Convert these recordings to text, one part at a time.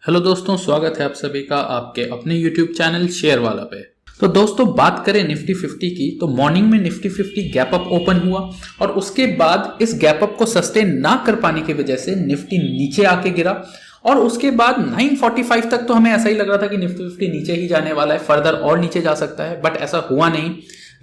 Hello दोस्तों, स्वागत है आप सभी का आपके अपने YouTube चैनल शेयर वाला पे। तो दोस्तों, बात करें निफ्टी 50 की तो मॉर्निंग में निफ्टी 50 गैप अप ओपन हुआ और उसके बाद इस गैप अप को सस्टेन ना कर पाने की वजह से निफ्टी नीचे आके गिरा और उसके बाद 945 तक तो हमें ऐसा ही लग रहा था कि निफ्टी 50 नीचे ही जाने वाला है, फर्दर और नीचे जा सकता है, बट ऐसा हुआ नहीं।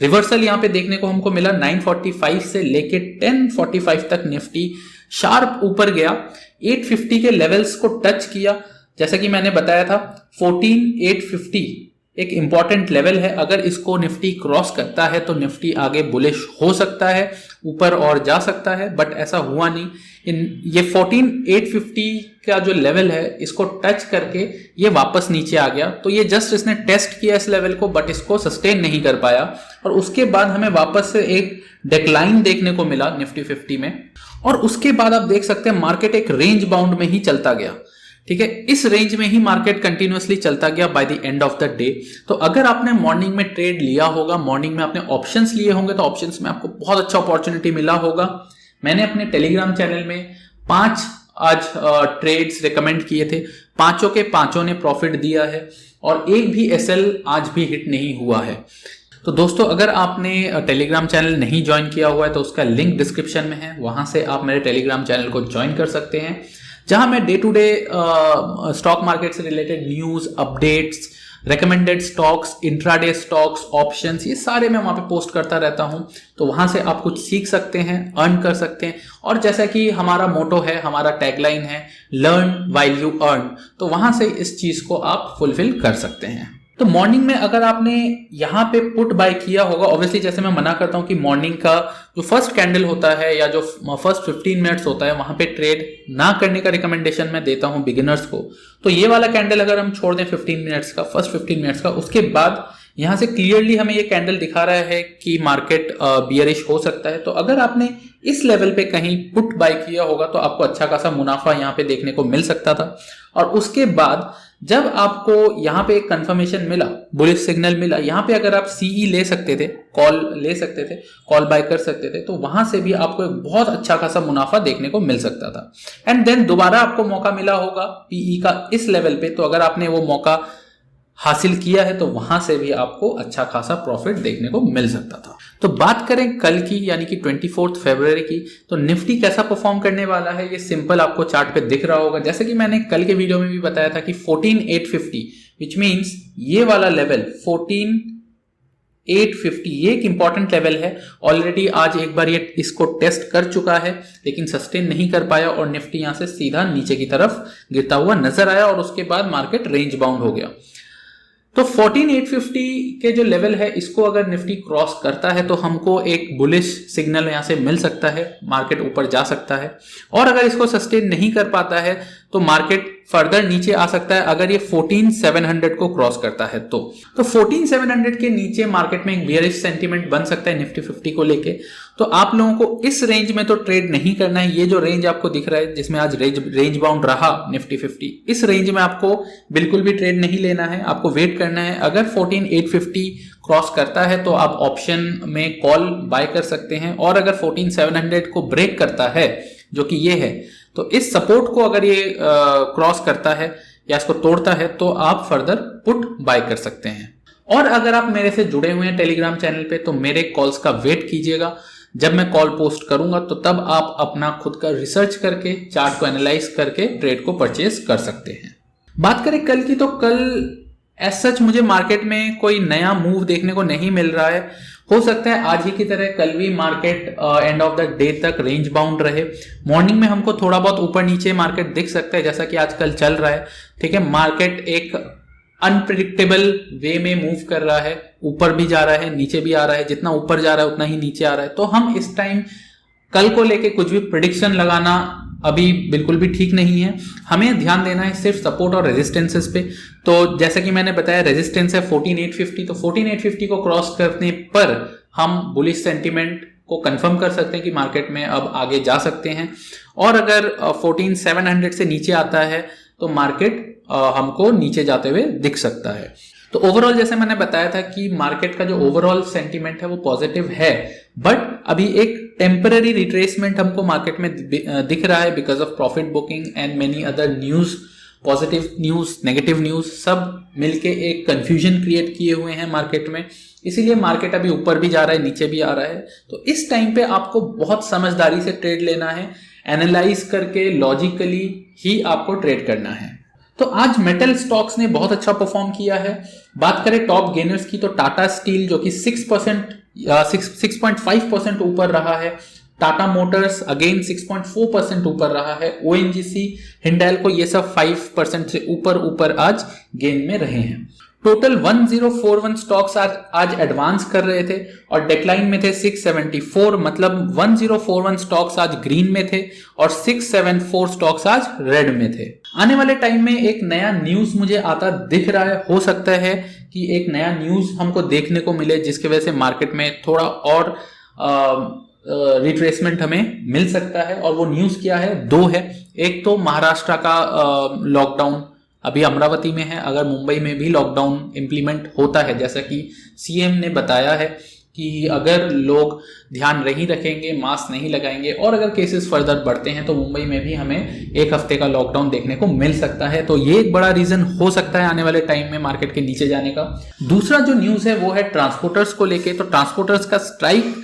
रिवर्सल यहाँ पे देखने को हमको मिला। 945 से लेके 1045 तक निफ्टी शार्प ऊपर गया, 850 के लेवल्स को टच किया। जैसा कि मैंने बताया था 14850 एक इंपॉर्टेंट लेवल है। अगर इसको निफ्टी क्रॉस करता है तो निफ्टी आगे बुलिश हो सकता है, ऊपर और जा सकता है, बट ऐसा हुआ नहीं। ये 14850 का जो लेवल है इसको टच करके ये वापस नीचे आ गया। तो ये जस्ट इसने टेस्ट किया इस लेवल को, बट इसको सस्टेन नहीं कर पाया और उसके बाद हमें वापस से एक डिक्लाइन देखने को मिला निफ्टी 50 में। और उसके बाद आप देख सकते हैं मार्केट एक रेंज बाउंड में ही चलता गया। ठीक है, इस रेंज में ही मार्केट कंटिन्यूअसली चलता गया bye the end of the day. तो अगर आपने मॉर्निंग में ट्रेड लिया होगा, मॉर्निंग में आपने ऑप्शंस लिए होंगे, तो ऑप्शंस में आपको बहुत अच्छा अपॉर्चुनिटी मिला होगा। मैंने अपने टेलीग्राम चैनल में 5 आज ट्रेड्स रिकमेंड किए थे, पांचों के पांचों ने प्रॉफिट दिया है और एक भी एसएल आज भी हिट नहीं हुआ है। तो दोस्तों, अगर आपने टेलीग्राम चैनल नहीं ज्वाइन किया हुआ है तो उसका लिंक डिस्क्रिप्शन में है, वहां से आप मेरे टेलीग्राम चैनल को ज्वाइन कर सकते हैं, जहां मैं day to day stock market से related news, updates, recommended stocks, intraday stocks, options, ये सारे मैं वहां पे पोस्ट करता रहता हूं। तो वहां से आप कुछ सीख सकते हैं, अर्न कर सकते हैं। और जैसा कि हमारा मोटो है, हमारा टैगलाइन है, लर्न व्हाइल यू अर्न, तो वहां से इस चीज को आप फुलफिल कर सकते हैं। तो मॉर्निंग में अगर आपने यहाँ पे पुट बाय किया होगा, ऑब्वियसली जैसे मैं मना करता हूं कि मॉर्निंग का जो फर्स्ट कैंडल होता है या जो फर्स्ट 15 मिनट्स होता है वहां पे ट्रेड ना करने का रिकमेंडेशन मैं देता हूं बिगिनर्स को। तो ये वाला कैंडल अगर हम छोड़ दें 15 मिनट्स का, फर्स्ट 15 मिनट्स का, उसके बाद यहां से क्लियरली हमें ये कैंडल दिखा रहा है कि मार्केट बियरिश हो सकता है। तो अगर आपने इस लेवल पे कहीं पुट बाय किया होगा तो आपको अच्छा खासा मुनाफा यहाँ पे देखने को मिल सकता था। और उसके बाद जब आपको यहाँ पे एक कंफर्मेशन मिला, बुलिश सिग्नल मिला, यहाँ पे अगर आप सीई ले सकते थे, कॉल ले सकते थे, कॉल बाय कर सकते थे, तो वहां से भी आपको एक बहुत अच्छा खासा मुनाफा देखने को मिल सकता था। एंड देन दोबारा आपको मौका मिला होगा पीई का इस लेवल पे, तो अगर आपने वो मौका हासिल किया है तो वहां से भी आपको अच्छा खासा प्रॉफिट देखने को मिल सकता था। तो बात करें कल की, यानी कि 24 फरवरी की, तो निफ्टी कैसा परफॉर्म करने वाला है ये सिंपल आपको चार्ट पे दिख रहा होगा। जैसे कि मैंने कल के वीडियो में भी बताया था कि 14850 विच मींस ये वाला लेवल 14850 ये एक इंपॉर्टेंट लेवल है। ऑलरेडी आज एक बार ये इसको टेस्ट कर चुका है लेकिन सस्टेन नहीं कर पाया और निफ्टी यहां से सीधा नीचे की तरफ गिरता हुआ नजर आया और उसके बाद मार्केट रेंज बाउंड हो गया। तो 14850 के जो लेवल है इसको अगर निफ्टी क्रॉस करता है तो हमको एक बुलिश सिग्नल यहां से मिल सकता है, मार्केट ऊपर जा सकता है। और अगर इसको सस्टेन नहीं कर पाता है तो मार्केट फर्दर नीचे आ सकता है अगर ये 14700 को क्रॉस करता है। तो 14700 के नीचे मार्केट में एक बियरिश सेंटीमेंट बन सकता है निफ्टी 50 को लेके। तो आप लोगों को इस रेंज में तो ट्रेड नहीं करना है। ये जो रेंज आपको दिख रहा है जिसमें आज रेंज बाउंड रहा निफ्टी 50, इस रेंज में आपको बिल्कुल भी ट्रेड नहीं लेना है, आपको वेट करना है। अगर 14850 क्रॉस करता है तो आप ऑप्शन में कॉल बाय कर सकते हैं और अगर 14700 को ब्रेक करता है, जो कि ये है, तो इस सपोर्ट को अगर ये क्रॉस करता है या इसको तोड़ता है तो आप फर्दर पुट बाय कर सकते हैं। और अगर आप मेरे से जुड़े हुए हैं टेलीग्राम चैनल पे तो मेरे कॉल्स का वेट कीजिएगा। जब मैं कॉल पोस्ट करूंगा तो तब आप अपना खुद का रिसर्च करके, चार्ट को एनालाइज करके ट्रेड को परचेज कर सकते हैं। बात करें कल की, तो कल एज सच मुझे मार्केट में कोई नया मूव देखने को नहीं मिल रहा है। हो सकता है आज ही की तरह कल भी market and of the day तक रेंज बाउंड रहे। मॉर्निंग में हमको थोड़ा बहुत ऊपर नीचे मार्केट दिख सकता है जैसा कि आजकल चल रहा है। ठीक है, मार्केट एक अनप्रिडिक्टेबल वे में मूव कर रहा है, ऊपर भी जा रहा है, नीचे भी आ रहा है, जितना ऊपर जा रहा है उतना ही नीचे आ रहा है। तो हम इस टाइम कल को लेके कुछ भी प्रिडिक्शन लगाना अभी बिल्कुल भी ठीक नहीं है। हमें ध्यान देना है सिर्फ सपोर्ट और रेजिस्टेंसेस पे। तो जैसे कि मैंने बताया रेजिस्टेंस है 14850, तो 14850 को क्रॉस करने पर हम बुलिश सेंटीमेंट को कंफर्म कर सकते हैं कि मार्केट में अब आगे जा सकते हैं। और अगर 14700 से नीचे आता है तो मार्केट हमको नीचे जाते हुए दिख सकता है। तो ओवरऑल जैसे मैंने बताया था कि मार्केट का जो ओवरऑल सेंटीमेंट है वो पॉजिटिव है, बट अभी एक टेम्पररी रिट्रेसमेंट हमको मार्केट में दिख रहा है because of profit booking and many other news positive news, negative news सब मिलके एक कंफ्यूजन क्रिएट किए हुए हैं मार्केट में। इसीलिए मार्केट अभी ऊपर भी जा रहा है, नीचे भी आ रहा है। तो इस टाइम पे आपको बहुत समझदारी से ट्रेड लेना है, एनालाइज करके लॉजिकली ही आपको ट्रेड करना है। तो आज मेटल स्टॉक्स ने बहुत अच्छा परफॉर्म किया है। बात करें टॉप गेनर्स की तो टाटा स्टील जो कि 6.5% ऊपर रहा है, टाटा मोटर्स अगेन 6.4% ऊपर रहा है, ओएनजीसी, हिंडाल्को ये सब 5% से ऊपर आज गेन में रहे हैं। टोटल 1041 स्टॉक्स आज एडवांस कर रहे थे और डिक्लाइन में थे 674, मतलब 1041 स्टॉक्स आज ग्रीन में थे और 674 स्टॉक्स आज रेड में थे। आने वाले टाइम में एक नया न्यूज मुझे आता दिख रहा है, हो सकता है कि एक नया न्यूज हमको देखने को मिले जिसकी वजह से मार्केट में थोड़ा और रिट्रेसमेंट हमें मिल सकता है। और वो न्यूज क्या है? दो है। एक तो महाराष्ट्र का लॉकडाउन अभी अमरावती में है, अगर मुंबई में भी लॉकडाउन इंप्लीमेंट होता है जैसा कि सीएम ने बताया है कि अगर लोग ध्यान नहीं रखेंगे, मास्क नहीं लगाएंगे और अगर केसेस फर्दर बढ़ते हैं तो मुंबई में भी हमें एक हफ्ते का लॉकडाउन देखने को मिल सकता है। तो ये एक बड़ा रीजन हो सकता है आने वाले टाइम में मार्केट के नीचे जाने का। दूसरा जो न्यूज है वो है ट्रांसपोर्टर्स को लेके। तो ट्रांसपोर्टर्स का स्ट्राइक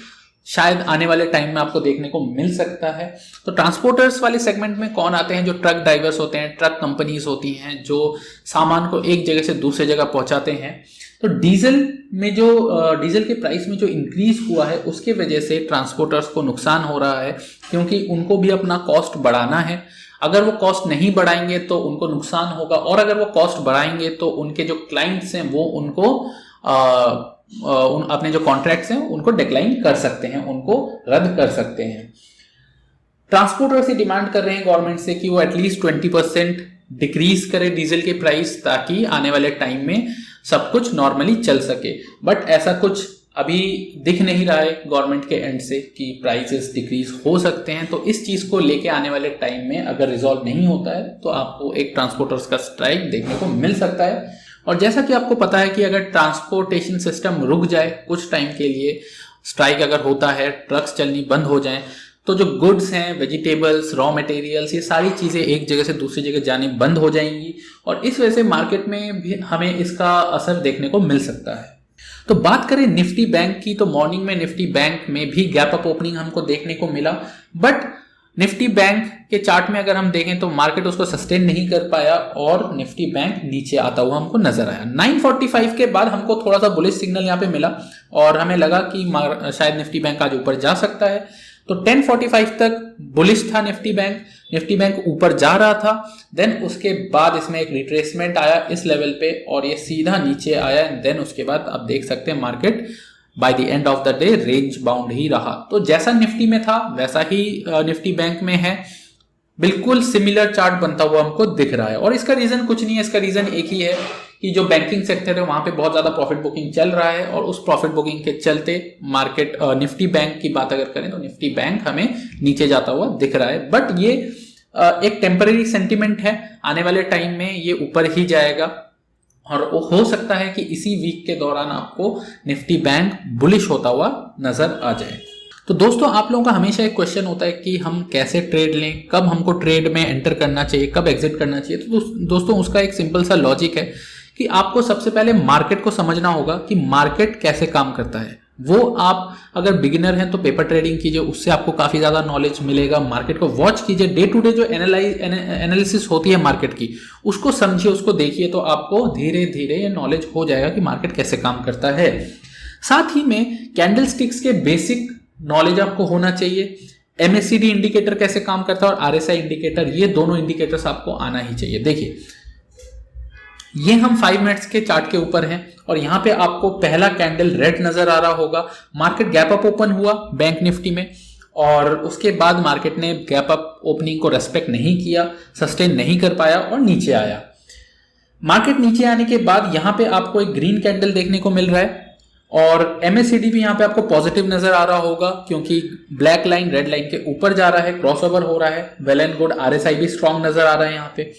शायद आने वाले टाइम में आपको देखने को मिल सकता है। तो ट्रांसपोर्टर्स वाले सेगमेंट में कौन आते हैं? जो ट्रक ड्राइवर्स होते हैं, ट्रक कंपनीज होती हैं जो सामान को एक जगह से दूसरे जगह पहुंचाते हैं। तो डीजल के प्राइस में जो इंक्रीज हुआ है उसके वजह से ट्रांसपोर्टर्स को नुकसान हो रहा है, क्योंकि उनको भी अपना कॉस्ट बढ़ाना है। अगर वो कॉस्ट नहीं बढ़ाएंगे तो उनको नुकसान होगा और अगर वो कॉस्ट बढ़ाएंगे तो उनके जो क्लाइंट्स हैं वो उनको अपने जो कॉन्ट्रैक्ट्स हैं उनको डिक्लाइन कर सकते हैं, उनको रद्द कर सकते हैं। ट्रांसपोर्टर से डिमांड कर रहे हैं गवर्नमेंट से कि वो एटलीस्ट 20% डिक्रीज करे डीजल के प्राइस, ताकि आने वाले टाइम में सब कुछ नॉर्मली चल सके। बट ऐसा कुछ अभी दिख नहीं रहा है गवर्नमेंट के एंड से कि प्राइसेस डिक्रीज हो सकते हैं। तो इस चीज को लेके आने वाले टाइम में अगर रिजॉल्व नहीं होता है तो आपको एक ट्रांसपोर्टर्स का स्ट्राइक देखने को मिल सकता है। और जैसा कि आपको पता है कि अगर ट्रांसपोर्टेशन सिस्टम रुक जाए कुछ टाइम के लिए, स्ट्राइक अगर होता है, ट्रक्स चलनी बंद हो जाएं, तो जो गुड्स हैं, वेजिटेबल्स, रॉ मटेरियल्स, ये सारी चीज़ें एक जगह से दूसरी जगह जानी बंद हो जाएंगी और इस वजह से मार्केट में भी हमें इसका असर देखने को मिल सकता है। तो बात करें निफ्टी बैंक की, तो मॉर्निंग में निफ्टी बैंक में भी गैप अप ओपनिंग हमको देखने को मिला। बट निफ्टी बैंक के चार्ट में अगर हम देखें तो मार्केट उसको सस्टेन नहीं कर पाया और निफ्टी बैंक नीचे आता हुआ हमको नजर आया। 945 के बाद हमको थोड़ा सा बुलिश सिग्नल यहाँ पे मिला और हमें लगा कि शायद निफ्टी बैंक आज ऊपर जा सकता है। तो 1045 तक बुलिश था निफ्टी बैंक ऊपर जा रहा था। देन उसके बाद इसमें एक रिट्रेसमेंट आया इस लेवल पे और ये सीधा नीचे आया। देन उसके बाद आप देख सकते हैं market by the end of the day range bound ही रहा। तो जैसा निफ्टी में था वैसा ही निफ्टी बैंक में है, बिल्कुल सिमिलर चार्ट बनता हुआ हमको दिख रहा है। और इसका रीजन कुछ नहीं है, इसका रीजन एक ही है कि जो बैंकिंग सेक्टर है वहां पे बहुत ज्यादा प्रॉफिट बुकिंग चल रहा है और उस प्रॉफिट बुकिंग के चलते मार्केट निफ्टी बैंक की बात अगर करें तो निफ्टी बैंक हमें नीचे जाता हुआ दिख रहा है। बट ये एक टेम्पररी सेंटिमेंट है, आने वाले टाइम में ये ऊपर ही जाएगा और हो सकता है कि इसी वीक के दौरान आपको निफ्टी बैंक बुलिश होता हुआ नजर आ जाए। तो दोस्तों आप लोगों का हमेशा एक क्वेश्चन होता है कि हम कैसे ट्रेड लें, कब हमको ट्रेड में एंटर करना चाहिए, कब एग्जिट करना चाहिए। तो दोस्तों उसका एक सिंपल सा लॉजिक है कि आपको सबसे पहले मार्केट को समझना होगा कि मार्केट कैसे काम करता है। वो आप अगर बिगिनर हैं तो पेपर ट्रेडिंग कीजिए, उससे आपको काफी ज्यादा नॉलेज मिलेगा। मार्केट को वॉच कीजिए, डे टू डे जो एनालिसिस होती है मार्केट की उसको समझिए, उसको देखिए, तो आपको धीरे धीरे ये नॉलेज हो जाएगा कि मार्केट कैसे काम करता है। साथ ही में कैंडल स्टिक्स के बेसिक नॉलेज आपको होना चाहिए। MACD इंडिकेटर कैसे काम करता है और RSI इंडिकेटर, ये दोनों इंडिकेटर्स आपको आना ही चाहिए। देखिए ये हम 5 मिनट्स के चार्ट के ऊपर हैं और यहाँ पे आपको पहला कैंडल रेड नजर आ रहा होगा। मार्केट गैप अप ओपन हुआ बैंक निफ्टी में और उसके बाद मार्केट ने गैप अप ओपनिंग को रेस्पेक्ट नहीं किया, सस्टेन नहीं कर पाया और नीचे आया। मार्केट नीचे आने के बाद यहाँ पे आपको एक ग्रीन कैंडल देखने को मिल रहा है और MACD भी यहाँ पे आपको पॉजिटिव नजर आ रहा होगा क्योंकि ब्लैक लाइन रेड लाइन के ऊपर जा रहा है, क्रॉसओवर हो रहा है। वेल एंड गुड, RSI भी स्ट्रॉन्ग नजर आ रहा है यहाँ पे।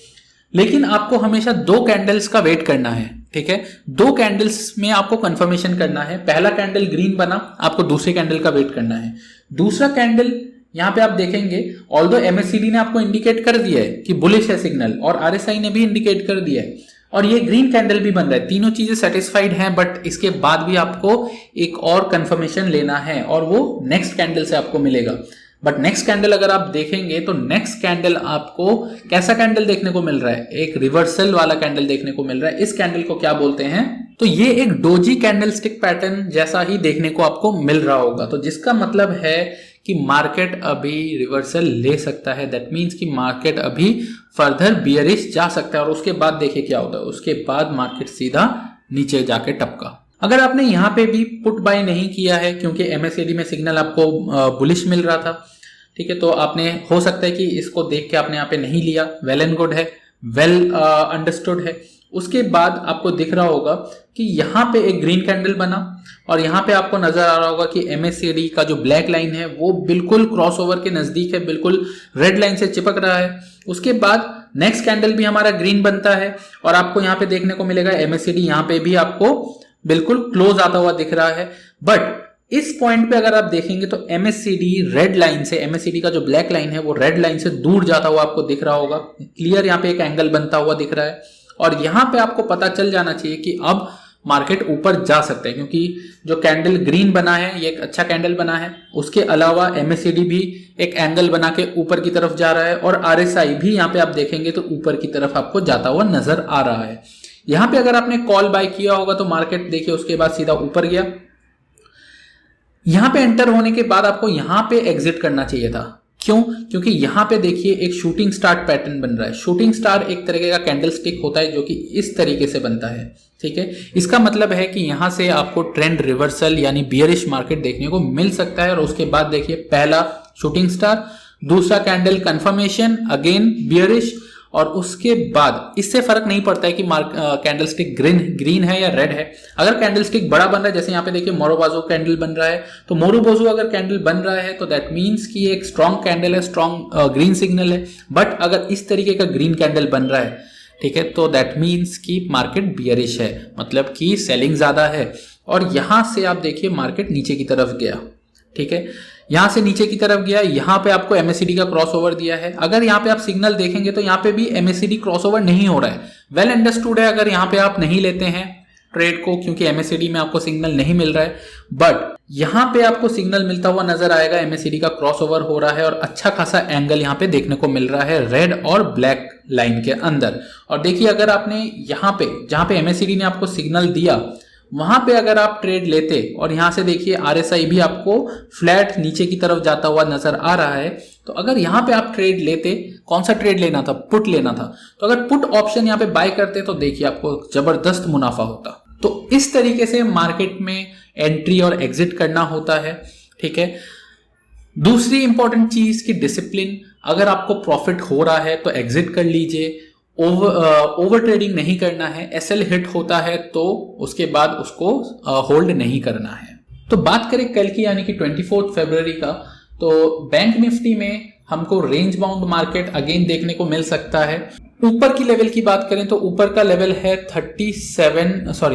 लेकिन आपको हमेशा 2 कैंडल्स का वेट करना है, ठीक है। 2 कैंडल्स में आपको कंफर्मेशन करना है। पहला कैंडल ग्रीन बना, आपको दूसरे कैंडल का वेट करना है। दूसरा कैंडल यहाँ पे आप देखेंगे ऑल्दो MACD ने आपको इंडिकेट कर दिया है कि बुलिश है सिग्नल और RSI ने भी इंडिकेट कर दिया है और ये ग्रीन कैंडल भी बन रहा है, तीनों चीजें सेटिस्फाइड हैं, बट इसके बाद भी आपको एक और कंफर्मेशन लेना है और वो नेक्स्ट कैंडल से आपको मिलेगा। बट नेक्स्ट कैंडल अगर आप देखेंगे तो नेक्स्ट कैंडल आपको कैसा कैंडल देखने को मिल रहा है, एक रिवर्सल वाला कैंडल देखने को मिल रहा है। इस कैंडल को क्या बोलते हैं, तो ये एक डोजी कैंडल स्टिक पैटर्न जैसा ही देखने को आपको मिल रहा होगा, तो जिसका मतलब है कि मार्केट अभी रिवर्सल ले सकता है। दैट मीन्स कि मार्केट अभी फर्दर बियरिश जा सकता है और उसके बाद देखिए क्या होता है, उसके बाद मार्केट सीधा नीचे जाके टपका। अगर आपने यहाँ पे भी पुट बाय नहीं किया है क्योंकि MACD में सिग्नल आपको बुलिश मिल रहा था, ठीक है, तो आपने हो सकता है कि इसको देख के आपने यहाँ पे नहीं लिया, वेल एंड गुड है, वेल अंडरस्टूड है। उसके बाद आपको दिख रहा होगा कि यहाँ पे एक ग्रीन कैंडल बना और यहाँ पे आपको नजर आ रहा होगा कि MACD का जो ब्लैक लाइन है वो बिल्कुल क्रॉसओवर के नजदीक है, बिल्कुल रेड लाइन से चिपक रहा है। उसके बाद नेक्स्ट कैंडल भी हमारा ग्रीन बनता है और आपको यहाँ पे देखने को मिलेगा MACD यहाँ पे भी आपको बिल्कुल क्लोज आता हुआ दिख रहा है। बट इस पॉइंट पे अगर आप देखेंगे तो MACD रेड लाइन से, MACD का जो ब्लैक लाइन है वो रेड लाइन से दूर जाता हुआ आपको दिख रहा होगा, क्लियर यहाँ पे एक एंगल बनता हुआ दिख रहा है और यहाँ पे आपको पता चल जाना चाहिए कि अब मार्केट ऊपर जा सकता है क्योंकि जो कैंडल ग्रीन बना है ये एक अच्छा कैंडल बना है। उसके अलावा MACD भी एक एंगल बना के ऊपर की तरफ जा रहा है और RSI भी यहाँ पे आप देखेंगे तो ऊपर की तरफ आपको जाता हुआ नजर आ रहा है। यहाँ पे अगर आपने कॉल बाय किया होगा तो मार्केट देखिए उसके बाद सीधा ऊपर गया। यहाँ पे एंटर होने के बाद आपको यहाँ पे एग्जिट करना चाहिए था। क्यों? क्योंकि यहाँ पे देखिए एक शूटिंग स्टार पैटर्न बन रहा है। शूटिंग स्टार एक तरीके का कैंडल स्टिक होता है जो कि इस तरीके से बनता है, ठीक है। इसका मतलब है कि यहाँ से आपको ट्रेंड रिवर्सल यानी बियरिश मार्केट देखने को मिल सकता है और उसके बाद देखिए पहला शूटिंग स्टार, दूसरा कैंडल कंफर्मेशन अगेन बियरिश और उसके बाद इससे फर्क नहीं पड़ता है कि कैंडल स्टिक ग्रीन है या रेड है। अगर कैंडल स्टिक बड़ा बन रहा है, जैसे यहाँ पे देखिए मोरोबाजो कैंडल बन रहा है, तो मोरोबाजो अगर कैंडल बन रहा है तो दैट मीन्स कि ये एक स्ट्रॉन्ग कैंडल है, स्ट्रॉन्ग ग्रीन सिग्नल है। बट अगर इस तरीके का ग्रीन कैंडल बन रहा है, ठीक है, तो दैट मीन्स कि मार्केट बियरिश है, मतलब कि सेलिंग ज्यादा है। और यहां से आप देखिए मार्केट नीचे की तरफ गया, ठीक है, यहां से नीचे की तरफ गया। यहां पे आपको MACD का क्रॉसओवर दिया है। अगर यहां पे आप सिग्नल देखेंगे तो यहां पे भी MACD क्रॉसओवर नहीं हो रहा है। वेल अंडरस्टूड है अगर यहां पे आप नहीं लेते हैं ट्रेड को क्योंकि MACD में आपको सिग्नल नहीं मिल रहा है, बट यहां पे आपको सिग्नल मिलता हुआ नजर आएगा। MACD का क्रॉसओवर हो रहा है और अच्छा खासा एंगल यहां पे देखने को मिल रहा है रेड और ब्लैक लाइन के अंदर। और देखिए अगर आपने यहां पे जहां पे MACD ने आपको सिग्नल दिया वहां पे अगर आप ट्रेड लेते और यहां से देखिए RSI भी आपको फ्लैट नीचे की तरफ जाता हुआ नजर आ रहा है, तो अगर यहां पे आप ट्रेड लेते, कौन सा ट्रेड लेना था, पुट लेना था, तो अगर पुट ऑप्शन यहां पे बाय करते तो देखिए आपको जबरदस्त मुनाफा होता। तो इस तरीके से मार्केट में एंट्री और एग्जिट करना होता है, ठीक है। दूसरी इंपॉर्टेंट चीज की डिसिप्लिन, अगर आपको प्रॉफिट हो रहा है तो एग्जिट कर लीजिए, ओवर ट्रेडिंग नहीं करना है। SL हिट होता है तो उसके बाद उसको होल्ड नहीं करना है। तो बात करें कल की यानी कि 24 फरवरी का, तो बैंक निफ्टी में हमको रेंज बाउंड मार्केट अगेन देखने को मिल सकता है। ऊपर की लेवल की बात करें तो ऊपर का लेवल है 35,700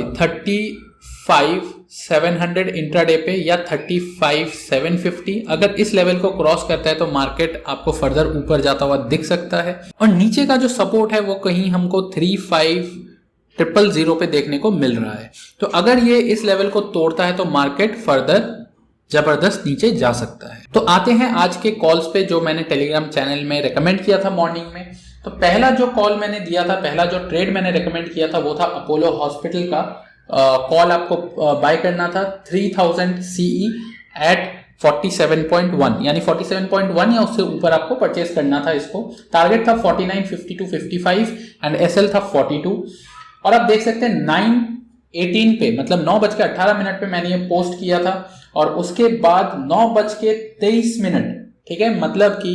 इंट्राडे पे या 35,750। अगर इस लेवल को क्रॉस करता है तो मार्केट आपको फर्दर ऊपर जाता हुआ दिख सकता है। और नीचे का जो सपोर्ट है वो कहीं हमको 35,000 पे देखने को मिल रहा है। तो अगर ये इस लेवल को तोड़ता है तो मार्केट फर्दर जबरदस्त नीचे जा सकता है। तो आते हैं आज के कॉल्स पे जो मैंने टेलीग्राम चैनल में रेकमेंड किया था मॉर्निंग में। तो पहला जो कॉल मैंने दिया था, पहला जो ट्रेड मैंने रेकमेंड किया था वो था अपोलो हॉस्पिटल का। कॉल आपको बाय करना था 3000 CE एट 47.1 यानी 47.1 या उससे ऊपर आपको परचेस करना था इसको। टारगेट था 49.50 to 55 एंड SL था 42। और आप देख सकते हैं 9:18 पे मतलब 9:18 पे मैंने ये पोस्ट किया था और उसके बाद 9:23, ठीक है, मतलब कि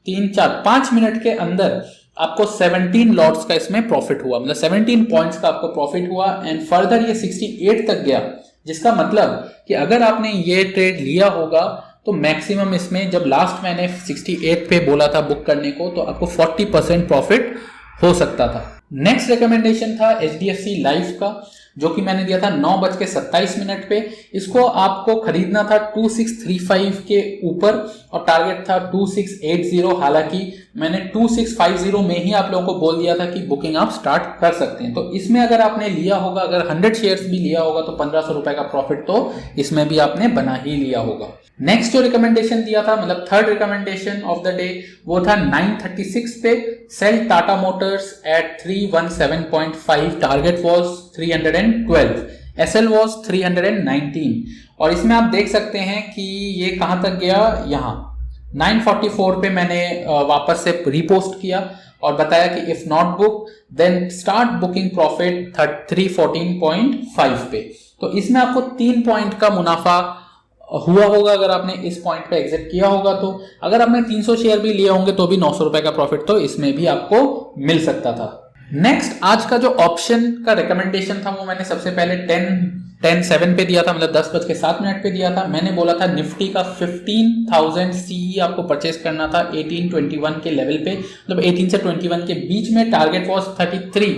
3-4-5 मिनट के अंदर आपको 17 लॉट्स का इसमें प्रॉफिट हुआ, मतलब 17 पॉइंट्स का आपको प्रॉफिट हुआ एंड फर्दर ये 68 तक गया, जिसका मतलब कि अगर आपने ये ट्रेड लिया होगा तो मैक्सिमम इसमें, जब लास्ट मैंने 68 पे बोला था बुक करने को, तो आपको 40% प्रॉफिट हो सकता था। नेक्स्ट रिकमेंडेशन था HDFC लाइफ का, जो कि मैंने दिया था 9:27 पे। इसको आपको खरीदना था 2635 के ऊपर और टारगेट था 2680। हालांकि मैंने 2650 में ही आप लोगों को बोल दिया था कि बुकिंग आप स्टार्ट कर सकते हैं। तो इसमें अगर आपने लिया होगा, अगर 100 शेयर्स भी लिया होगा तो 1500 रुपए का प्रॉफिट तो इसमें भी आपने बना ही लिया होगा। नेक्स्ट जो रिकमेंडेशन दिया था, मतलब third recommendation of the day, वो था 9:36 पे, sell Tata motors at 317.5, target was 312, SL was 319। और इसमें आप देख सकते हैं कि ये कहां तक गया, यहां 944 पे मैंने वापस से रिपोस्ट किया और बताया कि if not book then start booking profit 314.5 पे। तो इसमें आपको 3 पॉइंट का मुनाफा हुआ होगा अगर आपने इस पॉइंट पे एग्जिट किया होगा। तो अगर आपने 300 शेयर भी लिए होंगे तो भी 900 रुपए का प्रॉफिट तो इसमें भी आपको मिल सकता था। नेक्स्ट आज का जो ऑप्शन का रिकमेंडेशन था वो मैंने सबसे पहले 10:07 पे दिया था, मतलब 10:07 पे दिया था। मैंने बोला था निफ्टी का 15,000 CE आपको परचेस करना था 1821 के लेवल पे, मतलब 18 से 21 के बीच में, टारगेट वॉज 33।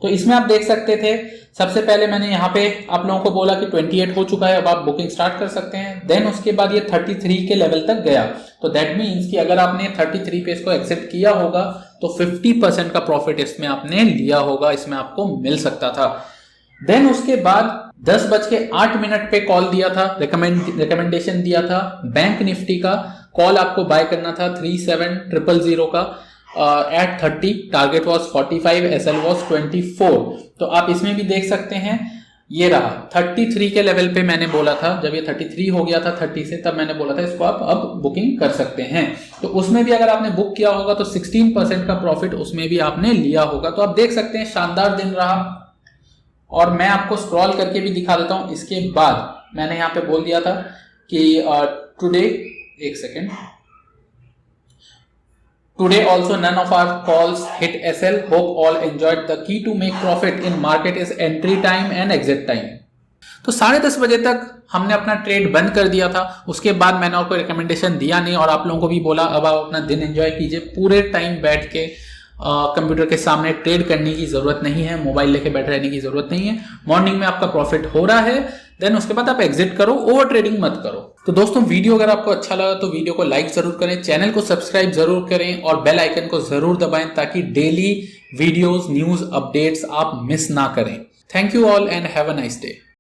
तो इसमें आप देख सकते थे, सबसे पहले मैंने यहाँ पे आप लोगों को बोला कि 28 हो चुका है, अब आप बुकिंग स्टार्ट कर सकते हैं। देन उसके बाद ये 33 के लेवल तक गया। तो दैट मीन्स कि अगर आपने 33 पे इसको एक्सेप्ट किया होगा तो 50% का प्रॉफिट इसमें आपने लिया होगा, इसमें आपको मिल सकता था। देन उसके बाद 10:08 पे कॉल दिया था, रिकमेंडेशन दिया था बैंक निफ्टी का, कॉल आपको बाय करना था 37000 का at 30, target was 45, SL was 24। तो आप इसमें भी देख सकते हैं, ये रहा 33 के लेवल पे मैंने बोला था, जब ये 33 हो गया था 30 से, तब मैंने बोला था इसको आप अब बुकिंग कर सकते हैं। तो उसमें भी अगर आपने बुक किया होगा तो 16% का प्रॉफिट उसमें भी आपने लिया होगा। तो आप देख सकते हैं शानदार दिन रहा। और मैं आपको स्क्रॉल करके भी दिखा देता हूं। इसके बाद मैंने यहाँ पे बोल दिया था कि टुडे, एक second, Today also none of our calls hit SL. Hope all enjoyed. The key to make profit in market is entry time and exit time. तो 10:30 बजे तक हमने अपना ट्रेड बंद कर दिया था। उसके बाद मैंने आपको रिकमेंडेशन दिया नहीं और आप लोगों को भी बोला अब आप अपना दिन एंजॉय कीजिए, पूरे टाइम बैठ के कंप्यूटर के सामने ट्रेड करने की जरूरत नहीं है, मोबाइल लेके बैठे रहने की जरूरत नहीं है। मॉर्निंग में आपका प्रॉफिट हो रहा है, देन उसके बाद आप एग्जिट करो, ओवर ट्रेडिंग मत करो। तो दोस्तों वीडियो अगर आपको अच्छा लगा तो वीडियो को लाइक जरूर करें, चैनल को सब्सक्राइब जरूर करें और बेल आइकन को जरूर दबाएं ताकि डेली वीडियोस, न्यूज, अपडेट्स आप मिस ना करें। Thank you all and have a nice day.